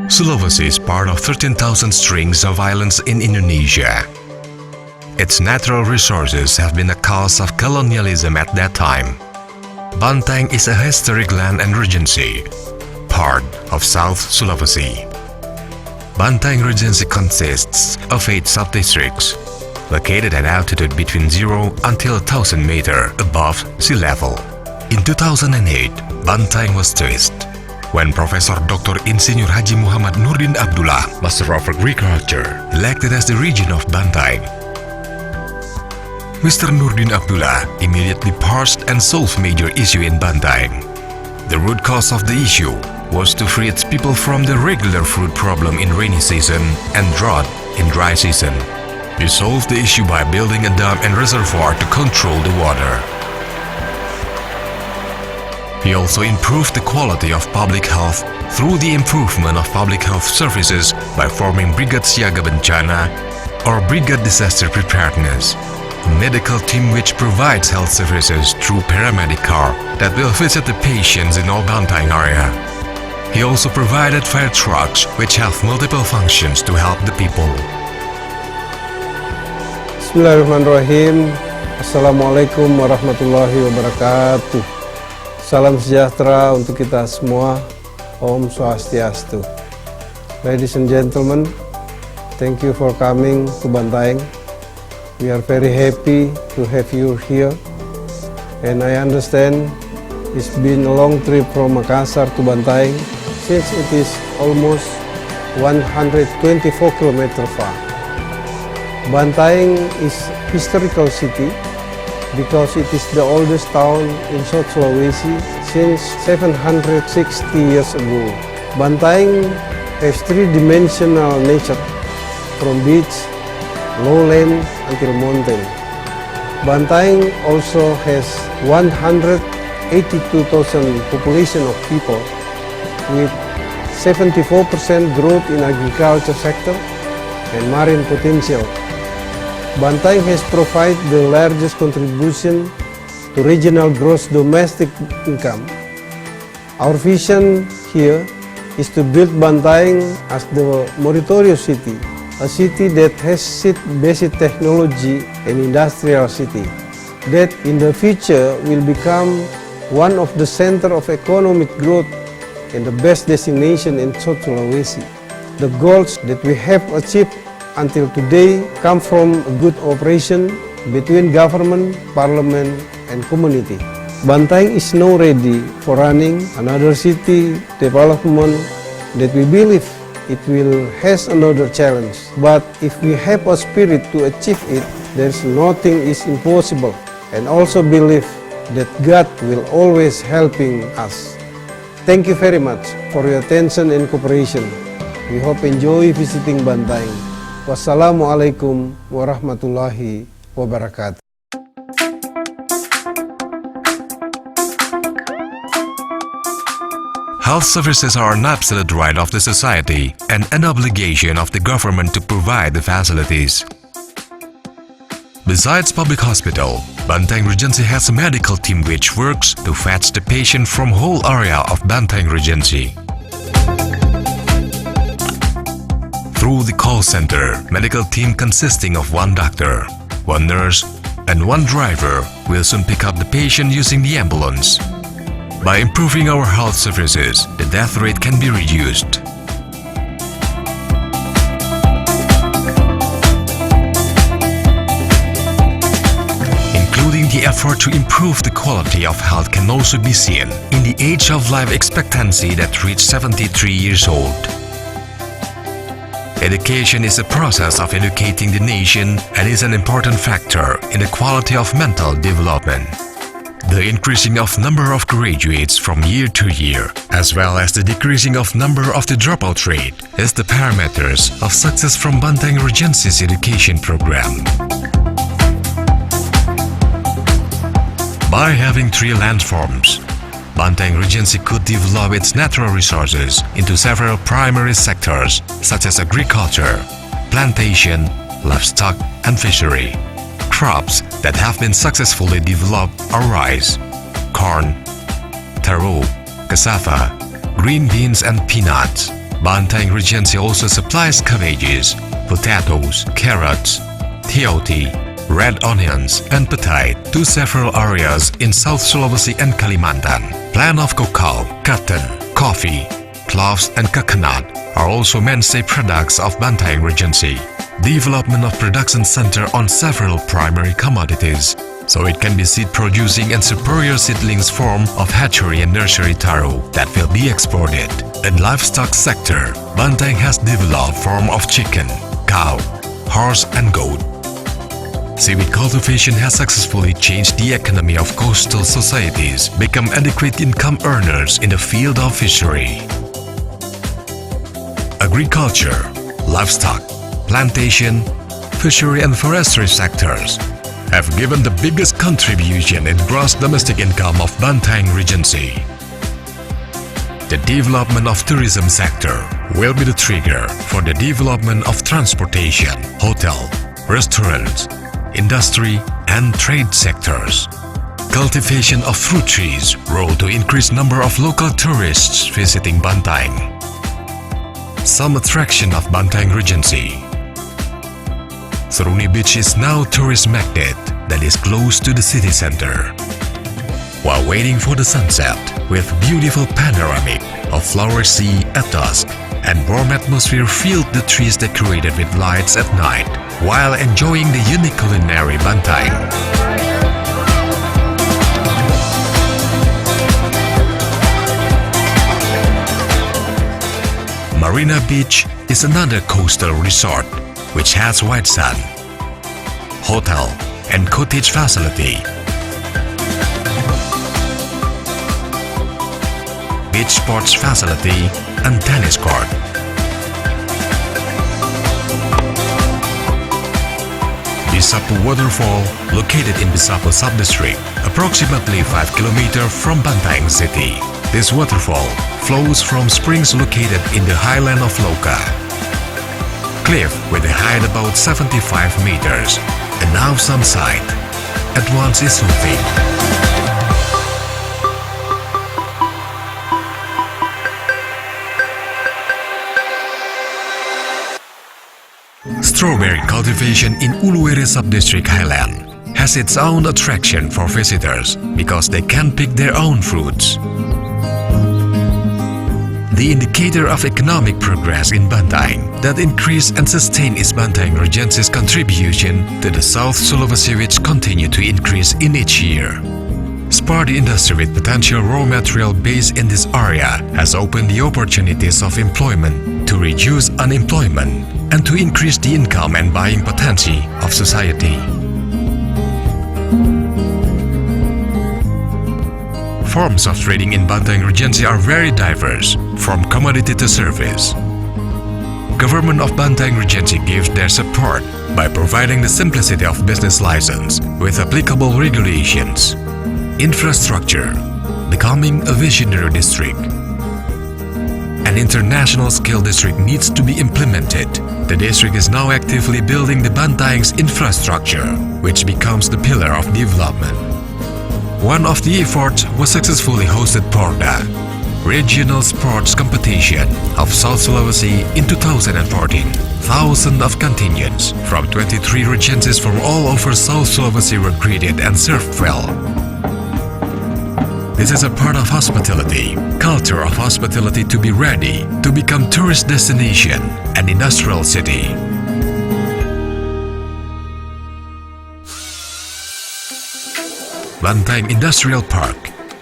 Sulawesi is part of 13,000 strings of islands in Indonesia. Its natural resources have been a cause of colonialism at that time. Bantaeng is a historic land and regency, part of South Sulawesi. Bantaeng Regency consists of 8 sub-districts, located at altitude between 0 until 1,000 meters above sea level. In 2008, Bantaeng was chosen when Professor Dr. Insinyur Haji Muhammad Nurdin Abdullah, Master of Agriculture, elected as the region of Bantaeng. Mr. Nurdin Abdullah immediately parsed and solved major issue in Bantaeng. The root cause of the issue was to free its people from the regular food problem in rainy season and drought in dry season. He solved the issue by building a dam and reservoir to control the water. He also improved the quality of public health through the improvement of public health services by forming Brigade Siaga Bencana or Brigade Disaster Preparedness, a medical team which provides health services through paramedic car that will visit the patients in all Bantaeng area. He also provided fire trucks which have multiple functions to help the people. Bismillahirrahmanirrahim. Assalamualaikum warahmatullahi wabarakatuh. Salam sejahtera untuk kita semua. Om Swastiastu. Ladies and gentlemen, thank you for coming to Bantaeng. We are very happy to have you here. And I understand it's been a long trip from Makassar to Bantaeng since it is almost 124 km far. Bantaeng is a historical city because it is the oldest town in South Sulawesi since 760 years ago. Bantaeng has three-dimensional nature, from beach, lowland until mountain. Bantaeng also has 182,000 population of people with 74% growth in agriculture sector and marine potential. Bantaeng has provided the largest contribution to regional gross domestic income. Our vision here is to build Bantaeng as the meritorious city, a city that has basic technology and industrial city, that in the future will become one of the center of economic growth and the best destination in South Sulawesi. The goals that we have achieved until today come from a good operation between government, parliament, and community. Bantaeng is now ready for running another city development that we believe it will has another challenge. But if we have a spirit to achieve it, there's nothing is impossible, and also believe that God will always helping us. Thank you very much for your attention and cooperation. We hope enjoy visiting Bantaeng. Wassalamualaikum warahmatullahi wabarakatuh. Health services are an absolute right of the society and an obligation of the government to provide the facilities. Besides public hospital, Bantaeng Regency has a medical team which works to fetch the patient from whole area of Bantaeng Regency. Through the call center, medical team consisting of 1 doctor, 1 nurse, and 1 driver will soon pick up the patient using the ambulance. By improving our health services, the death rate can be reduced. Including the effort to improve the quality of health can also be seen in the age of life expectancy that reached 73 years old. Education is a process of educating the nation and is an important factor in the quality of mental development. The increasing of number of graduates from year to year, as well as the decreasing of number of the dropout rate, is the parameters of success from Bantaeng Regency's education program. By having 3 landforms, Bantaeng Regency could develop its natural resources into several primary sectors such as agriculture, plantation, livestock, and fishery. Crops that have been successfully developed are rice, corn, taro, cassava, green beans, and peanuts. Bantaeng Regency also supplies cabbages, potatoes, carrots, teotie, red onions, and petai to several areas in South Sulawesi and Kalimantan. Plant of cocoa, cotton, coffee, cloves, and coconut are also mainstay products of Bantaeng Regency. Development of production center on several primary commodities, so it can be seed producing and superior seedlings form of hatchery and nursery taro that will be exported. In livestock sector, Bantaeng has developed form of chicken, cow, horse, and goat. Seaweed cultivation has successfully changed the economy of coastal societies, become adequate income earners in the field of fishery. Agriculture, livestock, plantation, fishery and forestry sectors have given the biggest contribution in gross domestic income of Bantaeng Regency. The development of tourism sector will be the trigger for the development of transportation, hotel, restaurants, industry and trade sectors. Cultivation of fruit trees role to increase number of local tourists visiting Bantaeng. Some attraction of Bantaeng Regency. Seruni Beach is now tourist magnet that is close to the city center. While waiting for the sunset with beautiful panoramic of flower sea at dusk and warm atmosphere filled the trees decorated with lights at night while enjoying the unique culinary Bantaeng. Marina Beach is another coastal resort which has white sand, hotel and cottage facility, beach sports facility and tennis court. Bisapu Waterfall, located in Bisapu Subdistrict, approximately 5 km from Bantaeng City. This waterfall flows from springs located in the highland of Loka. Cliff with a height about 75 meters, and now some site. At once is soothing. Strawberry cultivation in Uluwere Subdistrict Highland has its own attraction for visitors because they can pick their own fruits. The indicator of economic progress in Bantaeng that increase and sustain is Bantaeng Regency's contribution to the South Sulawesi, which continue to increase in each year. Spar the industry with potential raw material base in this area has opened the opportunities of employment to reduce unemployment and to increase the income and buying potential of society. Forms of trading in Bantaeng Regency are very diverse, from commodity to service. Government of Bantaeng Regency gives their support by providing the simplicity of business license with applicable regulations. Infrastructure, becoming a visionary district. An international scale district needs to be implemented. The district is now actively building the Bantaeng's infrastructure, which becomes the pillar of development. One of the efforts was successfully hosted Porda, Regional Sports Competition of South Sulawesi in 2014. Thousands of contingents from 23 regencies from all over South Sulawesi were greeted and served well. This is a part of hospitality, culture of hospitality to be ready to become tourist destination and industrial city. Bantaeng Industrial Park.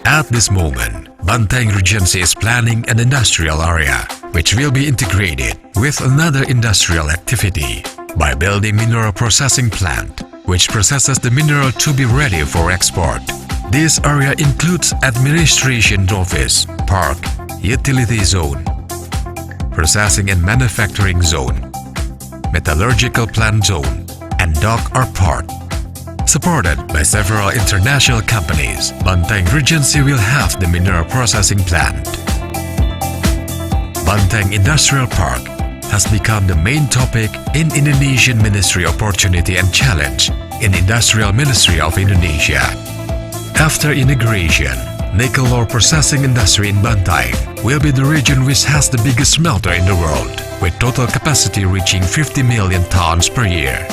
At this moment, Bantaeng Regency is planning an industrial area which will be integrated with another industrial activity by building mineral processing plant which processes the mineral to be ready for export. This area includes administration office, park, utility zone, processing and manufacturing zone, metallurgical plant zone, and dock or port. Supported by several international companies, Bantaeng Regency will have the mineral processing plant. Bantaeng Industrial Park has become the main topic in Indonesian Ministry Opportunity and Challenge in Industrial Ministry of Indonesia. After inauguration, nickel ore processing industry in Bantaeng will be the region which has the biggest smelter in the world, with total capacity reaching 50 million tons per year,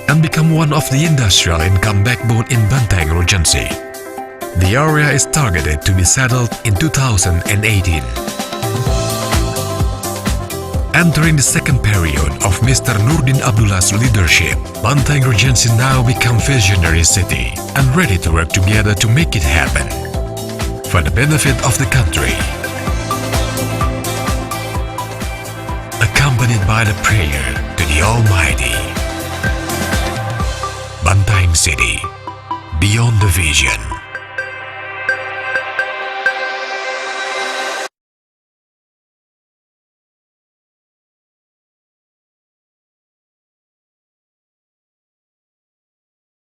and become one of the industrial income backbone in Bantaeng Regency. The area is targeted to be settled in 2018. Entering the second period of Mr. Nurdin Abdullah's leadership, Bantaeng Regency now become visionary city and ready to work together to make it happen for the benefit of the country. Accompanied by the prayer to the Almighty. Bantaeng City, beyond the vision.